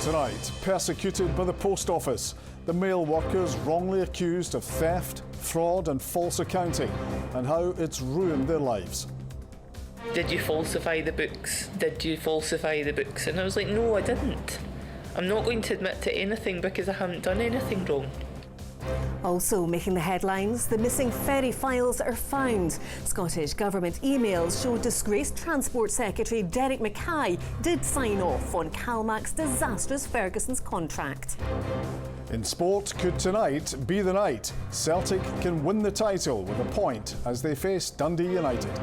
Tonight, persecuted by the post office. The mail workers wrongly accused of theft, fraud and false accounting, and how it's ruined their lives. Did you falsify the books? Did you falsify the books? And I was like, no, I didn't. I'm not going to admit to anything because I haven't done anything wrong. Also making the headlines, the missing ferry files are found. Scottish Government emails show disgraced Transport Secretary Derek Mackay did sign off on CalMac's disastrous Ferguson's contract. In sport, could tonight be the night? Celtic can win the title with a point as they face Dundee United.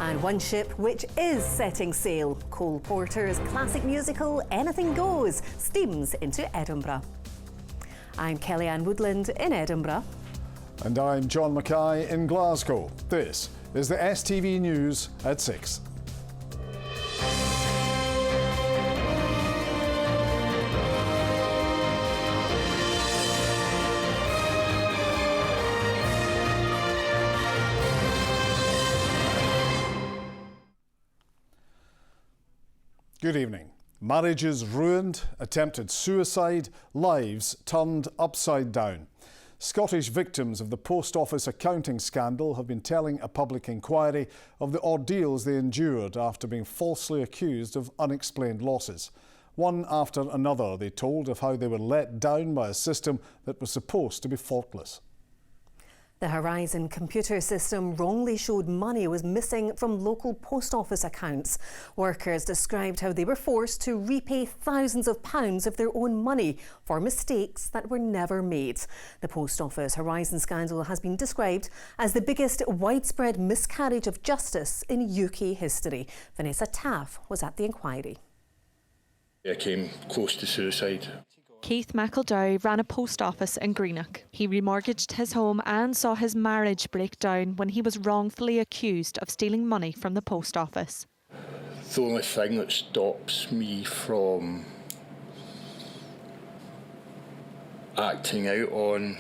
And one ship which is setting sail. Cole Porter's classic musical Anything Goes steams into Edinburgh. I'm Kellyanne Woodland in Edinburgh. And I'm John Mackay in Glasgow. This is the STV News at 6. Good evening. Marriages ruined, attempted suicide, lives turned upside down. Scottish victims of the post office accounting scandal have been telling a public inquiry of the ordeals they endured after being falsely accused of unexplained losses. One after another, they told of how they were let down by a system that was supposed to be faultless. The Horizon computer system wrongly showed money was missing from local post office accounts. Workers described how they were forced to repay thousands of pounds of their own money for mistakes that were never made. The post office Horizon scandal has been described as the biggest widespread miscarriage of justice in UK history. Vanessa Taff was at the inquiry. I came close to suicide. Keith McEldow ran a post office in Greenock. He remortgaged his home and saw his marriage break down when he was wrongfully accused of stealing money from the post office. The only thing that stops me from acting out on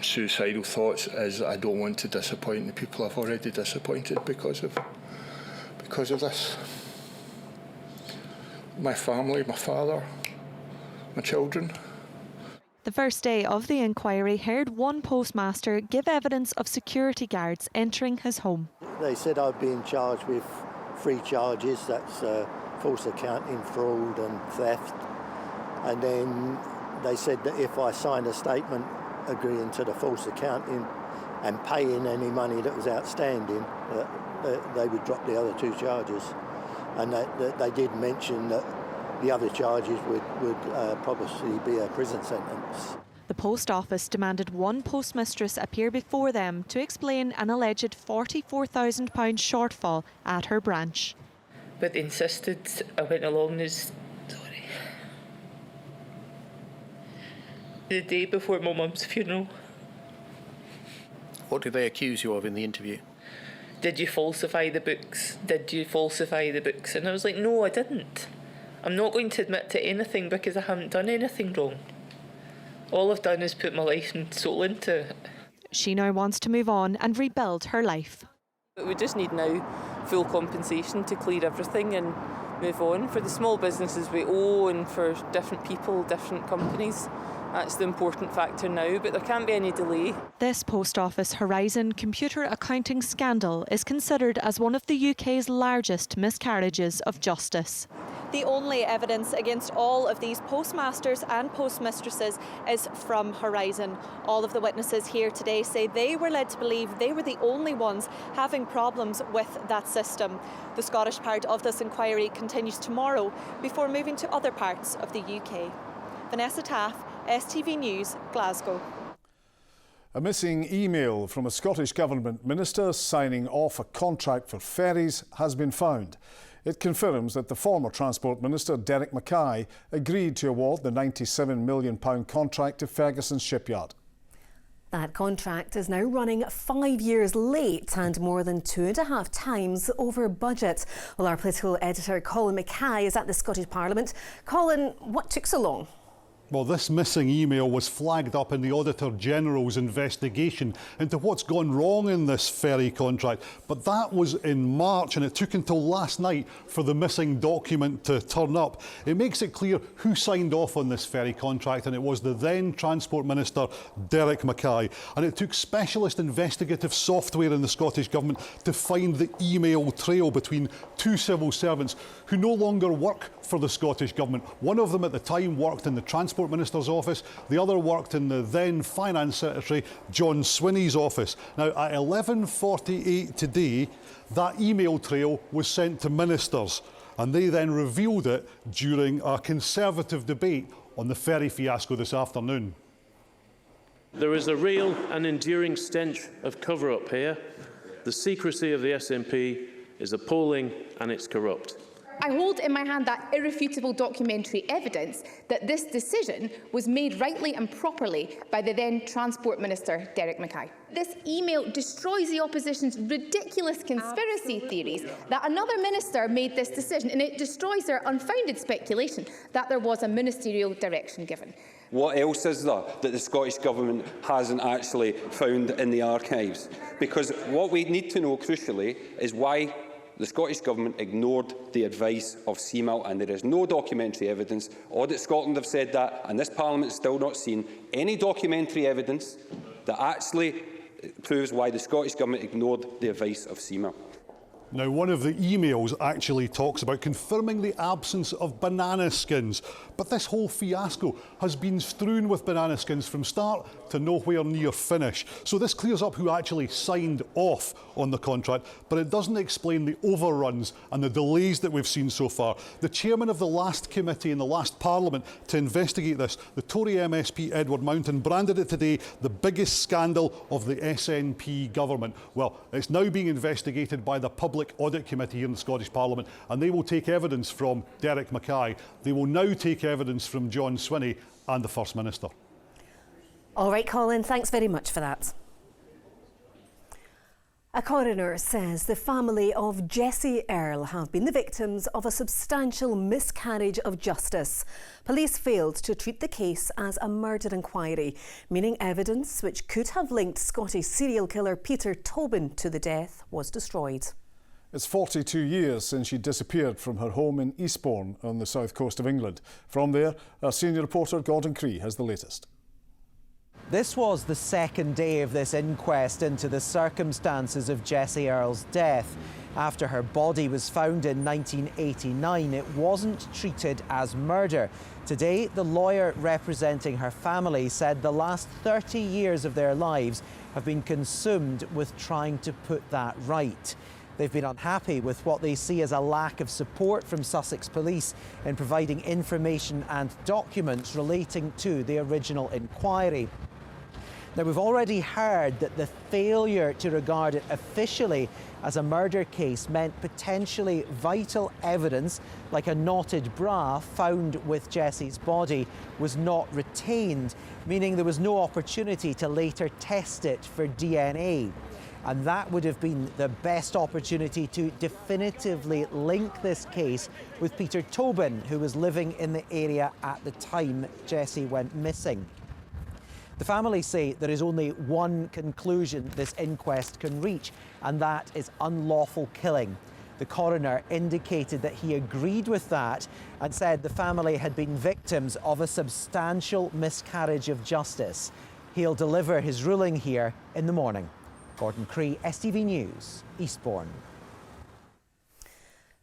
suicidal thoughts is I don't want to disappoint the people I've already disappointed because of this. My family, my father, my children. The first day of the inquiry heard one postmaster give evidence of security guards entering his home. They said I'd be charged with 3 charges, that's false accounting, fraud and theft. And then they said that if I signed a statement agreeing to the false accounting and paying any money that was outstanding, they would drop the other 2 charges. And they did mention that the other charges would probably be a prison sentence. The post office demanded one postmistress appear before them to explain an alleged £44,000 shortfall at her branch. But they insisted I went along the day before my mum's funeral. What did they accuse you of in the interview? Did you falsify the books? Did you falsify the books? And I was like, no, I didn't. I'm not going to admit to anything because I haven't done anything wrong. All I've done is put my life and soul into it. She now wants to move on and rebuild her life. We just need now full compensation to clear everything and move on. For the small businesses we owe and for different people, different companies, that's the important factor now, but there can't be any delay. This post office Horizon computer accounting scandal is considered as one of the UK's largest miscarriages of justice. The only evidence against all of these postmasters and postmistresses is from Horizon. All of the witnesses here today say they were led to believe they were the only ones having problems with that system. The Scottish part of this inquiry continues tomorrow before moving to other parts of the UK. Vanessa Taff, STV News, Glasgow. A missing email from a Scottish Government minister signing off a contract for ferries has been found. It confirms that the former Transport Minister, Derek Mackay, agreed to award the £97 million contract to Ferguson's shipyard. That contract is now running 5 years late and more than 2.5 times over budget. Well, our political editor Colin Mackay is at the Scottish Parliament. Colin, what took so long? Well, this missing email was flagged up in the Auditor General's investigation into what's gone wrong in this ferry contract. But that was in March, and it took until last night for the missing document to turn up. It makes it clear who signed off on this ferry contract, and it was the then Transport Minister, Derek Mackay. And it took specialist investigative software in the Scottish Government to find the email trail between two civil servants who no longer work for the Scottish Government. One of them at the time worked in the Transport Minister's office, the other worked in the then Finance Secretary John Swinney's office. Now, at 11:48 today, that email trail was sent to ministers, and they then revealed it during a Conservative debate on the ferry fiasco this afternoon. There is a real and enduring stench of cover-up here. The secrecy of the SNP is appalling and it's corrupt. I hold in my hand that irrefutable documentary evidence that this decision was made rightly and properly by the then Transport Minister, Derek Mackay. This email destroys the opposition's ridiculous conspiracy theories that another minister made this decision, and it destroys their unfounded speculation that there was a ministerial direction given. What else is there that the Scottish Government hasn't actually found in the archives? Because what we need to know, crucially, is why the Scottish Government ignored the advice of CMAL, and there is no documentary evidence. Audit Scotland have said that, and this Parliament has still not seen any documentary evidence that actually proves why the Scottish Government ignored the advice of CMAL. Now, one of the emails actually talks about confirming the absence of banana skins. But this whole fiasco has been strewn with banana skins from start to nowhere near finish. So this clears up who actually signed off on the contract, but it doesn't explain the overruns and the delays that we've seen so far. The chairman of the last committee in the last Parliament to investigate this, the Tory MSP Edward Mountain, branded it today the biggest scandal of the SNP government. Well, it's now being investigated by the Public Audit Committee here in the Scottish Parliament, and they will take evidence from Derek Mackay. They will now take evidence from John Swinney and the First Minister. All right, Colin, thanks very much for that. A coroner says the family of Jessie Earle have been the victims of a substantial miscarriage of justice. Police failed to treat the case as a murder inquiry, meaning evidence which could have linked Scottish serial killer Peter Tobin to the death was destroyed. It's 42 years since she disappeared from her home in Eastbourne on the south coast of England. From there, our senior reporter Gordon Cree has the latest. This was the second day of this inquest into the circumstances of Jessie Earle's death. After her body was found in 1989, it wasn't treated as murder. Today, the lawyer representing her family said the last 30 years of their lives have been consumed with trying to put that right. They've been unhappy with what they see as a lack of support from Sussex Police in providing information and documents relating to the original inquiry. Now, we've already heard that the failure to regard it officially as a murder case meant potentially vital evidence, like a knotted bra found with Jessie's body, was not retained, meaning there was no opportunity to later test it for DNA. And that would have been the best opportunity to definitively link this case with Peter Tobin, who was living in the area at the time Jessie went missing. The family say there is only one conclusion this inquest can reach, and that is unlawful killing. The coroner indicated that he agreed with that and said the family had been victims of a substantial miscarriage of justice. He'll deliver his ruling here in the morning. Gordon Cree, STV News, Eastbourne.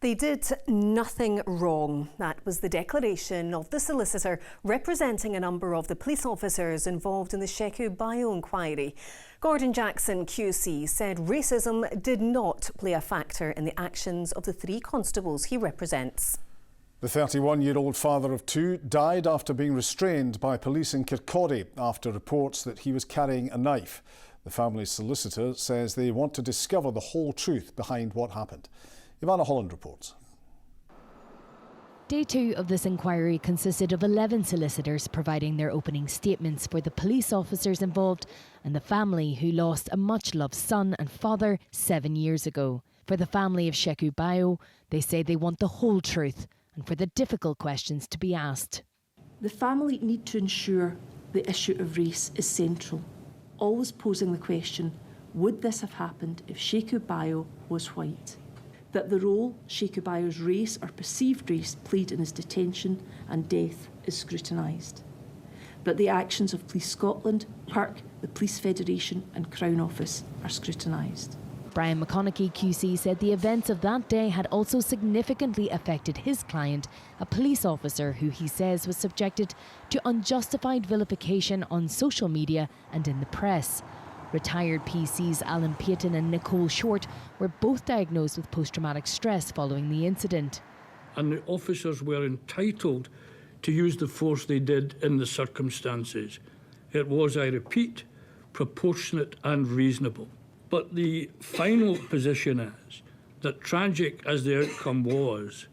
They did nothing wrong. That was the declaration of the solicitor representing a number of the police officers involved in the Sheku Bio inquiry. Gordon Jackson QC said racism did not play a factor in the actions of the three constables he represents. The 31-year-old father of two died after being restrained by police in Kirkcaldy after reports that he was carrying a knife. The family's solicitor says they want to discover the whole truth behind what happened. Ivana Holland reports. Day two of this inquiry consisted of 11 solicitors providing their opening statements for the police officers involved and the family who lost a much-loved son and father 7 years ago. For the family of Sheku Bio, they say they want the whole truth and for the difficult questions to be asked. The family need to ensure the issue of race is central, always posing the question, would this have happened if Sheku Bayo was white? That the role Sheku Bayo's race or perceived race played in his detention and death is scrutinised. That the actions of Police Scotland, PERC, the Police Federation and Crown Office are scrutinised. Brian McConaughey QC said the events of that day had also significantly affected his client, a police officer who he says was subjected to unjustified vilification on social media and in the press. Retired PCs Alan Payton and Nicole Short were both diagnosed with post-traumatic stress following the incident. And the officers were entitled to use the force they did in the circumstances. It was, I repeat, proportionate and reasonable. But the final position is that, tragic as the outcome was,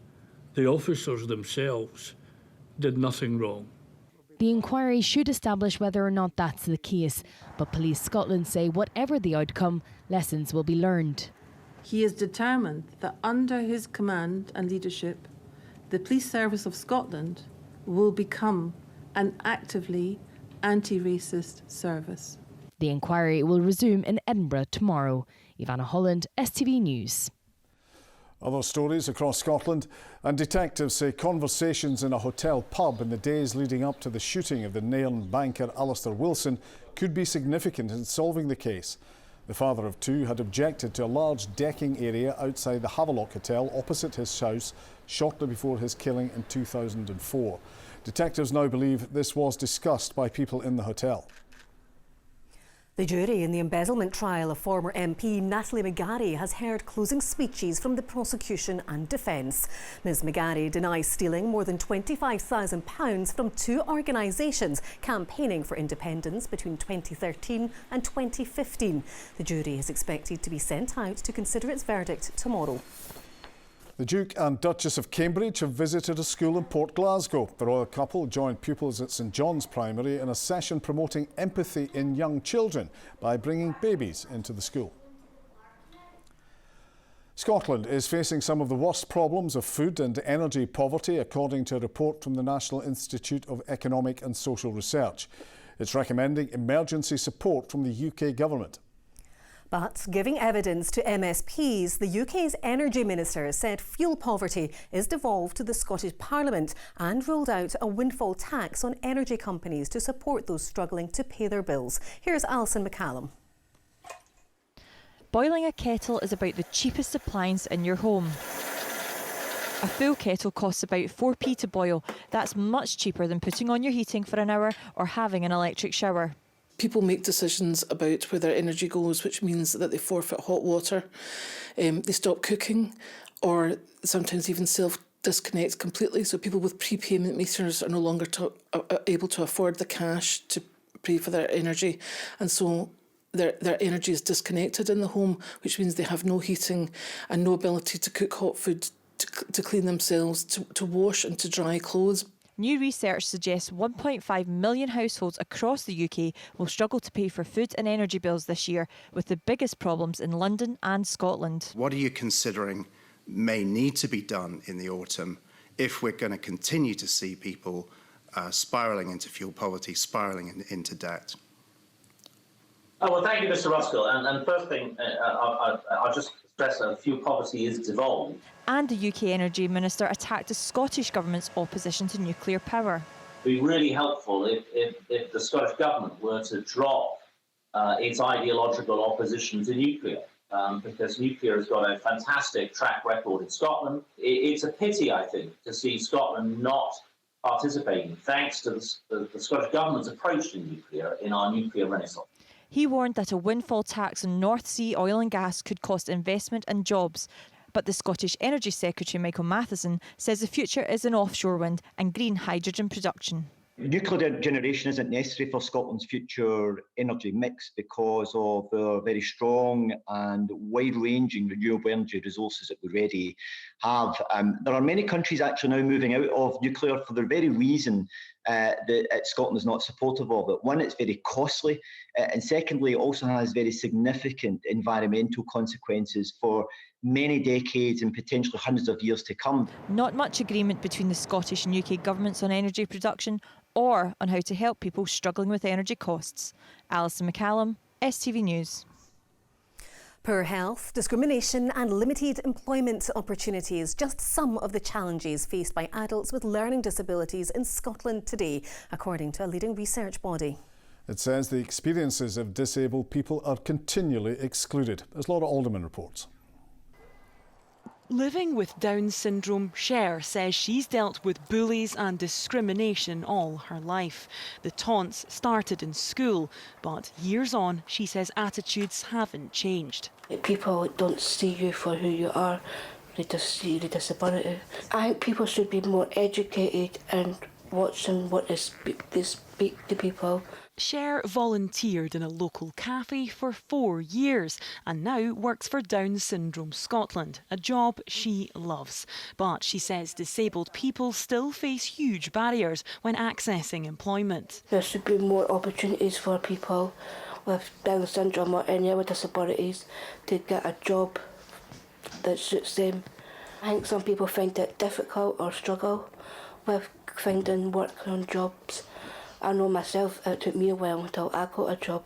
the officers themselves did nothing wrong. The inquiry should establish whether or not that's the case, but Police Scotland say whatever the outcome, lessons will be learned. He is determined that under his command and leadership, the Police Service of Scotland will become an actively anti-racist service. The inquiry will resume in Edinburgh tomorrow. Ivana Holland, STV News. Other stories across Scotland, and detectives say conversations in a hotel pub in the days leading up to the shooting of the Nairn banker Alistair Wilson could be significant in solving the case. The father of two had objected to a large decking area outside the Havelock Hotel opposite his house shortly before his killing in 2004. Detectives now believe this was discussed by people in the hotel. The jury in the embezzlement trial of former MP Natalie McGarry has heard closing speeches from the prosecution and defence. Ms McGarry denies stealing more than £25,000 from two organisations campaigning for independence between 2013 and 2015. The jury is expected to be sent out to consider its verdict tomorrow. The Duke and Duchess of Cambridge have visited a school in Port Glasgow. The royal couple joined pupils at St John's Primary in a session promoting empathy in young children by bringing babies into the school. Scotland is facing some of the worst problems of food and energy poverty, according to a report from the National Institute of Economic and Social Research. It's recommending emergency support from the UK government. But giving evidence to MSPs, the UK's Energy Minister said fuel poverty is devolved to the Scottish Parliament and rolled out a windfall tax on energy companies to support those struggling to pay their bills. Here's Alison McCallum. Boiling a kettle is about the cheapest appliance in your home. A full kettle costs about 4p to boil. That's much cheaper than putting on your heating for an hour or having an electric shower. People make decisions about where their energy goes, which means that they forfeit hot water, they stop cooking, or sometimes even self-disconnect completely. So people with prepayment meters are no longer able to afford the cash to pay for their energy, and so their energy is disconnected in the home, which means they have no heating and no ability to cook hot food, to clean themselves, to wash and to dry clothes. New research suggests 1.5 million households across the UK will struggle to pay for food and energy bills this year, with the biggest problems in London and Scotland. What are you considering may need to be done in the autumn if we're going to continue to see people spiralling into fuel poverty, spiralling into debt? Oh, well, thank you, Mr. Ruskell. And first thing, I'll just stress that fuel poverty is devolved. And the UK Energy Minister attacked the Scottish Government's opposition to nuclear power. It would be really helpful if the Scottish Government were to drop its ideological opposition to nuclear, because nuclear has got a fantastic track record in Scotland. It's a pity, I think, to see Scotland not participating, thanks to the Scottish Government's approach to nuclear, in our nuclear renaissance. He warned that a windfall tax on North Sea oil and gas could cost investment and jobs. But the Scottish Energy Secretary, Michael Matheson, says the future is in offshore wind and green hydrogen production. Nuclear generation isn't necessary for Scotland's future energy mix because of the very strong and wide-ranging renewable energy resources that we already have. There are many countries actually now moving out of nuclear for the very reason Scotland is not supportive of it. One, it's very costly, and secondly, it also has very significant environmental consequences for many decades and potentially hundreds of years to come. Not much agreement between the Scottish and UK governments on energy production or on how to help people struggling with energy costs. Alison McCallum, STV News. Poor health, discrimination and limited employment opportunities, just some of the challenges faced by adults with learning disabilities in Scotland today, according to a leading research body. It says the experiences of disabled people are continually excluded, as Laura Alderman reports. Living with Down syndrome, Cher says she's dealt with bullies and discrimination all her life. The taunts started in school, but years on, she says attitudes haven't changed. People don't see you for who you are, they just see the disability. I think people should be more educated and watching what they speak to people. Cher volunteered in a local cafe for 4 years and now works for Down Syndrome Scotland, a job she loves. But she says disabled people still face huge barriers when accessing employment. There should be more opportunities for people with Down syndrome or any other disabilities to get a job that suits them. I think some people find it difficult or struggle with finding work on jobs. I know myself, it took me a while until I got a job.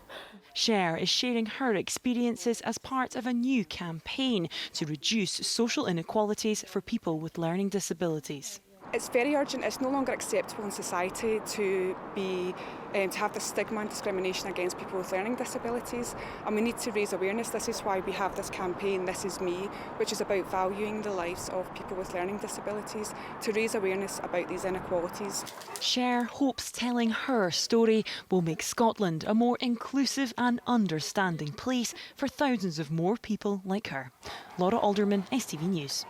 Cher is sharing her experiences as part of a new campaign to reduce social inequalities for people with learning disabilities. It's very urgent. It's no longer acceptable in society to have this stigma and discrimination against people with learning disabilities, and we need to raise awareness. This is why we have this campaign, This Is Me, which is about valuing the lives of people with learning disabilities, to raise awareness about these inequalities. Cher hopes telling her story will make Scotland a more inclusive and understanding place for thousands of more people like her. Laura Alderman, STV News.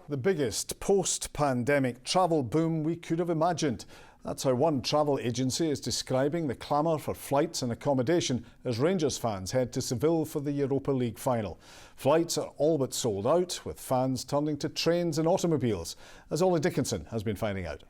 The biggest post-pandemic travel boom we could have imagined. That's how one travel agency is describing the clamour for flights and accommodation as Rangers fans head to Seville for the Europa League final. Flights are all but sold out, with fans turning to trains and automobiles, as Ollie Dickinson has been finding out.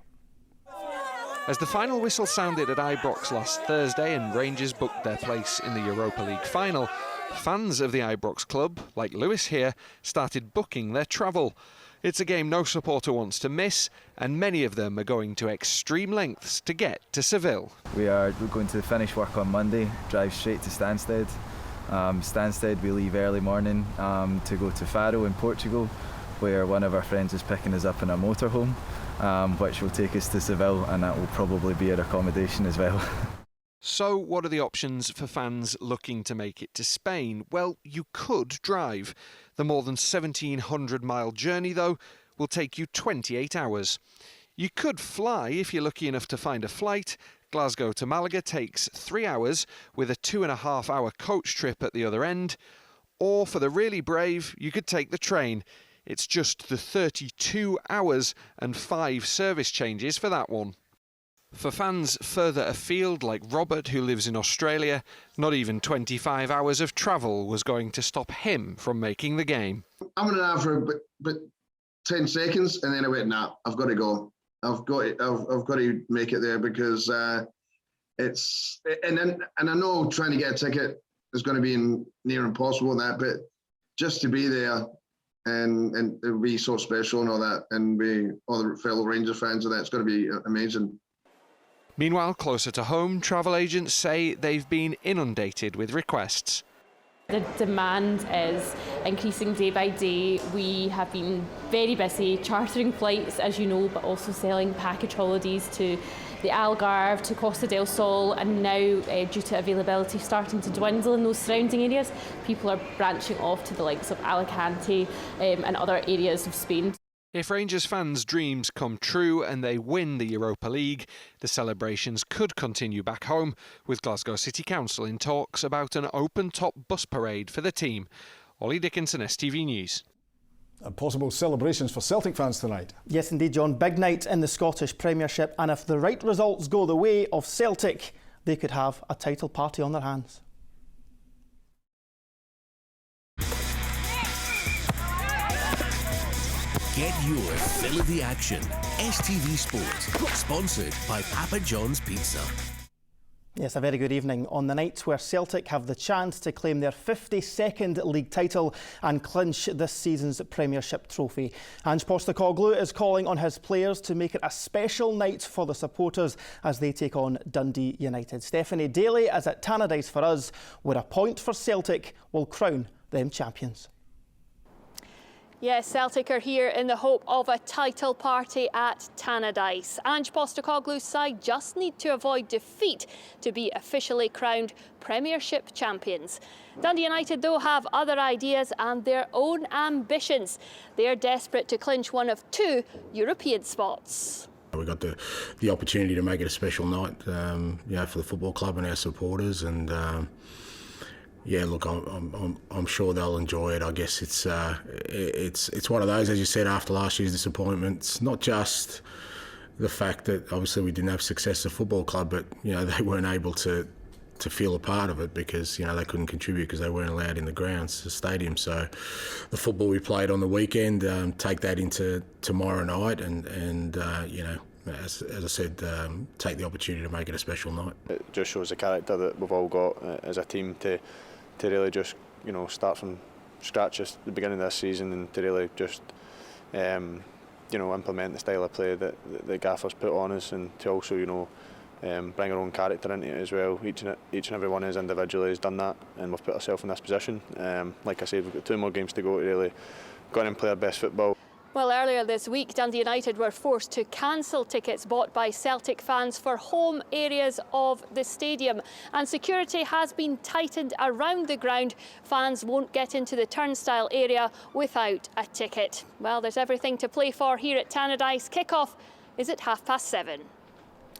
As the final whistle sounded at Ibrox last Thursday and Rangers booked their place in the Europa League final, fans of the Ibrox club, like Lewis here, started booking their travel. It's a game no supporter wants to miss, and many of them are going to extreme lengths to get to Seville. We're going to finish work on Monday, drive straight to Stansted. Stansted, we leave early morning to go to Faro in Portugal, where one of our friends is picking us up in a motorhome, which will take us to Seville, and that will probably be our accommodation as well. So what are the options for fans looking to make it to Spain? Well, you could drive. The more than 1,700-mile journey, though, will take you 28 hours. You could fly if you're lucky enough to find a flight. Glasgow to Malaga takes 3 hours with a 2.5-hour coach trip at the other end. Or for the really brave, you could take the train. It's just the 32 hours and 5 service changes for that one. For fans further afield, like Robert, who lives in Australia, not even 25 hours of travel was going to stop him from making the game. I went out for about 10 seconds and then I went, nah, I've got to go. I've got to make it there because it's... And I know trying to get a ticket is going to be near impossible and that, but just to be there and it would be so special and all that, and be all the fellow Rangers fans and that, it's going to be amazing. Meanwhile, closer to home, travel agents say they've been inundated with requests. The demand is increasing day by day. We have been very busy chartering flights, as you know, but also selling package holidays to the Algarve, to Costa del Sol, and now, due to availability starting to dwindle in those surrounding areas, people are branching off to the likes of Alicante and other areas of Spain. If Rangers fans' dreams come true and they win the Europa League, the celebrations could continue back home, with Glasgow City Council in talks about an open-top bus parade for the team. Ollie Dickinson, STV News. And possible celebrations for Celtic fans tonight. Yes, indeed, John. Big night in the Scottish Premiership, and if the right results go the way of Celtic, they could have a title party on their hands. Get your fill of the action. STV Sport, sponsored by Papa John's Pizza. Yes, a very good evening. On the night where Celtic have the chance to claim their 52nd league title and clinch this season's Premiership trophy, Ange Postecoglou is calling on his players to make it a special night for the supporters as they take on Dundee United. Stephanie Daly is at Tannadice for us, where a point for Celtic will crown them champions. Yes, Celtic are here in the hope of a title party at Tannadice. Ange Postecoglou's side just need to avoid defeat to be officially crowned Premiership champions. Dundee United, though, have other ideas and their own ambitions. They're desperate to clinch one of 2 European spots. We got the opportunity to make it a special night, for the football club and our supporters, and yeah, look, I'm sure they'll enjoy it. I guess it's one of those, as you said, after last year's disappointments. Not just the fact that obviously we didn't have success as a football club, but they weren't able to feel a part of it because they couldn't contribute because they weren't allowed in the grounds, the stadium. So the football we played on the weekend, take that into tomorrow night, and as I said, take the opportunity to make it a special night. It just shows the character that we've all got as a team to really just start from scratch at the beginning of this season and to really just implement the style of play that the gaffers put on us, and to also bring our own character into it as well. Each and every one of us individually has done that, and we've put ourselves in this position. Like I said, we've got 2 more games to go to really go in and play our best football. Well, earlier this week, Dundee United were forced to cancel tickets bought by Celtic fans for home areas of the stadium. And security has been tightened around the ground. Fans won't get into the turnstile area without a ticket. Well, there's everything to play for here at Tannadice. Kick-off is at 7:30.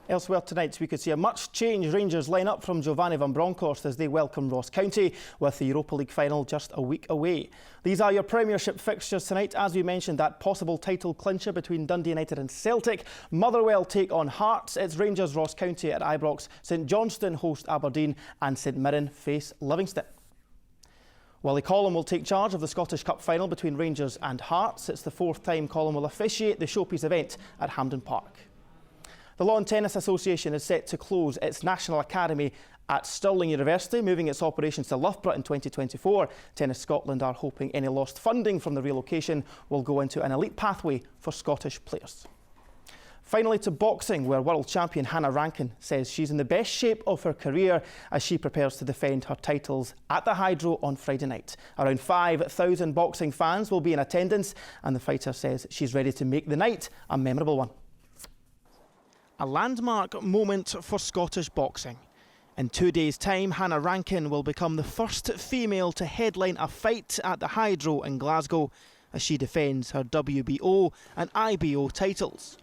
Elsewhere tonight, we could see a much-changed Rangers line-up from Giovanni van Bronckhorst as they welcome Ross County, with the Europa League final just a week away. These are your Premiership fixtures tonight. As we mentioned, that possible title clincher between Dundee United and Celtic. Motherwell take on Hearts. It's Rangers Ross County at Ibrox. St Johnstone host Aberdeen, and St Mirren face Livingston. Wally Collum will take charge of the Scottish Cup final between Rangers and Hearts. It's the 4th time Collum will officiate the showpiece event at Hampden Park. The Lawn Tennis Association is set to close its National Academy at Stirling University, moving its operations to Loughborough in 2024. Tennis Scotland are hoping any lost funding from the relocation will go into an elite pathway for Scottish players. Finally, to boxing, where world champion Hannah Rankin says she's in the best shape of her career as she prepares to defend her titles at the Hydro on Friday night. Around 5,000 boxing fans will be in attendance, and the fighter says she's ready to make the night a memorable one. A landmark moment for Scottish boxing. In 2 days' time, Hannah Rankin will become the first female to headline a fight at the Hydro in Glasgow as she defends her WBO and IBO titles.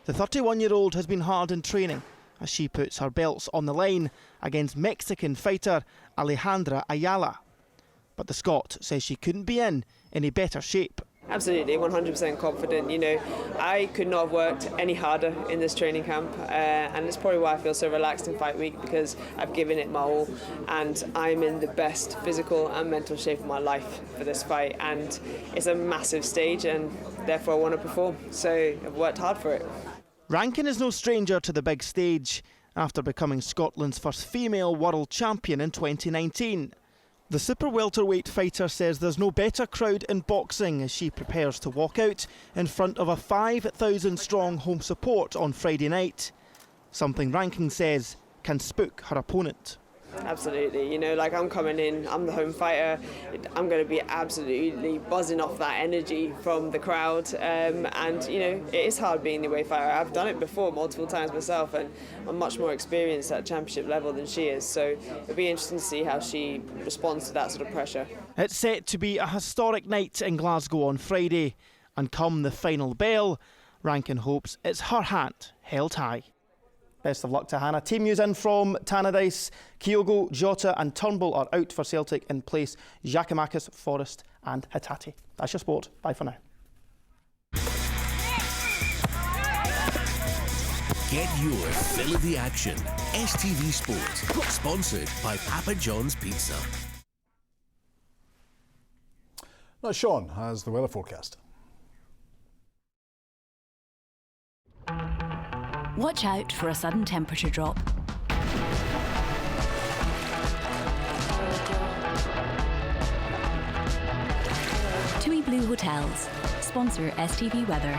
The 31-year-old has been hard in training as she puts her belts on the line against Mexican fighter Alejandra Ayala. But the Scot says she couldn't be in any better shape. Absolutely, 100% confident. I could not have worked any harder in this training camp, and it's probably why I feel so relaxed in fight week, because I've given it my all, and I'm in the best physical and mental shape of my life for this fight, and it's a massive stage, and therefore I want to perform. So I've worked hard for it. Rankin is no stranger to the big stage after becoming Scotland's first female world champion in 2019. The super welterweight fighter says there's no better crowd in boxing as she prepares to walk out in front of a 5,000 strong home support on Friday night. Something Rankin says can spook her opponent. Absolutely, I'm coming in, I'm the home fighter, I'm going to be absolutely buzzing off that energy from the crowd, and it is hard being the away fighter. I've done it before multiple times myself, and I'm much more experienced at championship level than she is, so it'll be interesting to see how she responds to that sort of pressure. It's set to be a historic night in Glasgow on Friday, and come the final bell, Rankin hopes it's her hand held high. Best of luck to Hannah. Team news in from Tannadice. Kyogo, Jota and Turnbull are out for Celtic in place Giakoumakis, Forrest and Hatate. That's your sport. Bye for now. Get your fill of the action. STV Sport, sponsored by Papa John's Pizza. Now Sean has the weather forecast. Watch out for a sudden temperature drop. TUI Blue Hotels sponsor STV Weather.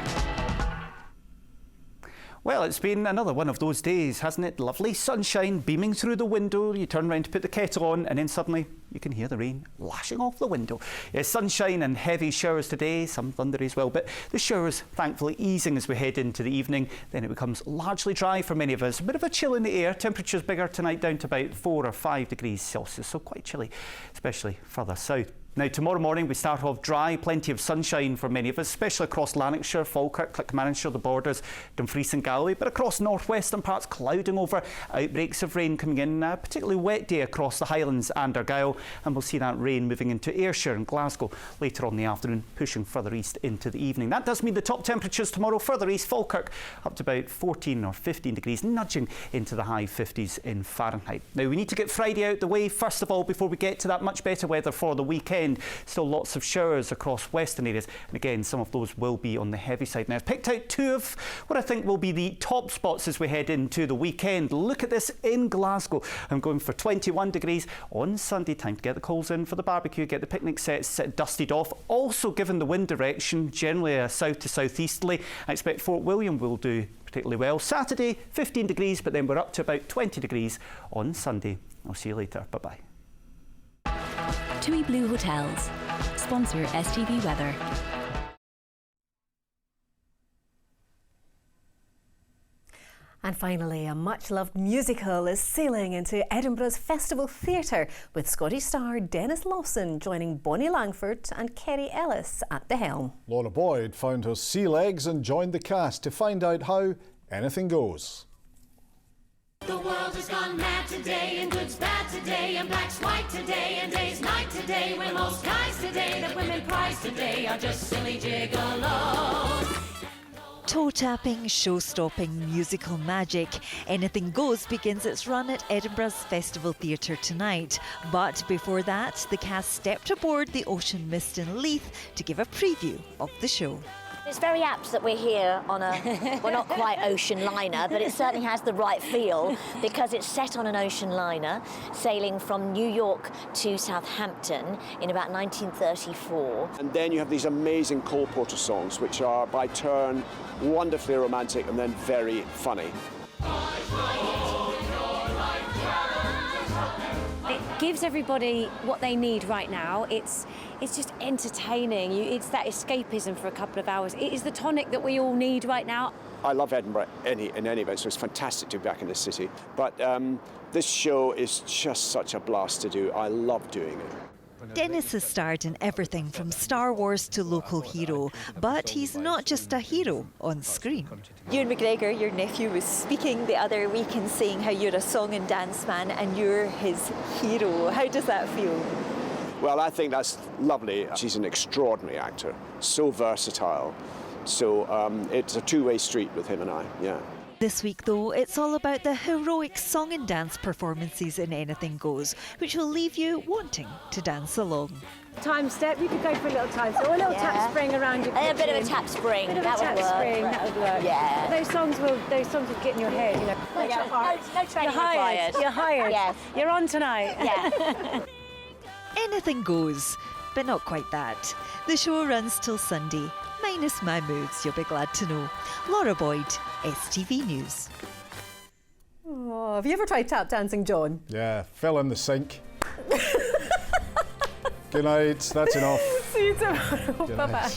Well, it's been another one of those days, hasn't it? Lovely sunshine beaming through the window. You turn around to put the kettle on and then suddenly you can hear the rain lashing off the window. Yeah, sunshine and heavy showers today, some thunder as well, but the showers thankfully easing as we head into the evening. Then it becomes largely dry for many of us. A bit of a chill in the air. Temperatures bigger tonight, down to about 4 or 5 degrees Celsius, so quite chilly, especially further south. Now, tomorrow morning we start off dry, plenty of sunshine for many of us, especially across Lanarkshire, Falkirk, Clackmannanshire, the borders, Dumfries and Galloway, but across northwestern parts clouding over, outbreaks of rain coming in, a particularly wet day across the Highlands and Argyll, and we'll see that rain moving into Ayrshire and Glasgow later on in the afternoon, pushing further east into the evening. That does mean the top temperatures tomorrow further east, Falkirk up to about 14 or 15 degrees, nudging into the high 50s in Fahrenheit. Now, we need to get Friday out the way first of all before we get to that much better weather for the weekend. Still lots of showers across western areas, and again some of those will be on the heavy side. Now, I've picked out two of what I think will be the top spots as we head into the weekend. Look at this in Glasgow. I'm going for 21 degrees on Sunday. Time to get the coals in for the barbecue, get the picnic sets dusted off. Also, given the wind direction, generally a south to southeasterly, I expect Fort William will do particularly well. Saturday 15 degrees, but then we're up to about 20 degrees on Sunday. I'll see you later. Bye-bye. TUI Blue Hotels sponsor STV Weather. And finally, a much-loved musical is sailing into Edinburgh's Festival Theatre, with Scottish star Dennis Lawson joining Bonnie Langford and Kerry Ellis at the helm. Laura Boyd found her sea legs and joined the cast to find out how anything goes. The world has gone mad today, and good's bad today, and black's white today, and day's night today, when most guys today that women prize today are just silly gigolos. Toe-tapping, show-stopping musical magic. Anything Goes begins its run at Edinburgh's Festival Theatre tonight. But before that, the cast stepped aboard the Ocean Mist in Leith to give a preview of the show. It's very apt that we're here on a, well, not quite ocean liner, but it certainly has the right feel because it's set on an ocean liner sailing from New York to Southampton in about 1934. And then you have these amazing Cole Porter songs, which are by turn wonderfully romantic and then very funny. It gives everybody what they need right now. It's just entertaining. It's that escapism for a couple of hours. It is the tonic that we all need right now. I love Edinburgh in any event, so it's fantastic to be back in this city. But this show is just such a blast to do. I love doing it. Dennis has starred in everything from Star Wars to Local Hero, but he's not just a hero on screen. Ewan McGregor, your nephew, was speaking the other week and saying how you're a song and dance man and you're his hero. How does that feel? Well, I think that's lovely. She's an extraordinary actor, so versatile. So it's a two-way street with him and I, yeah. This week, though, it's all about the heroic song and dance performances in Anything Goes, which will leave you wanting to dance along. Time step, you could go for a little time step, or a little tap spring around your kitchen. A bit of a tap spring, that would work. That would work. Yeah. Those songs will get in your head, you know. No training required. You're hired. Yes. You're on tonight. Yeah. Anything goes, but not quite that. The show runs till Sunday, minus my moves, you'll be glad to know. Laura Boyd, STV News. Oh, have you ever tried tap dancing, John? Yeah, fell in the sink. Good night, that's enough. See you tomorrow. Bye-bye.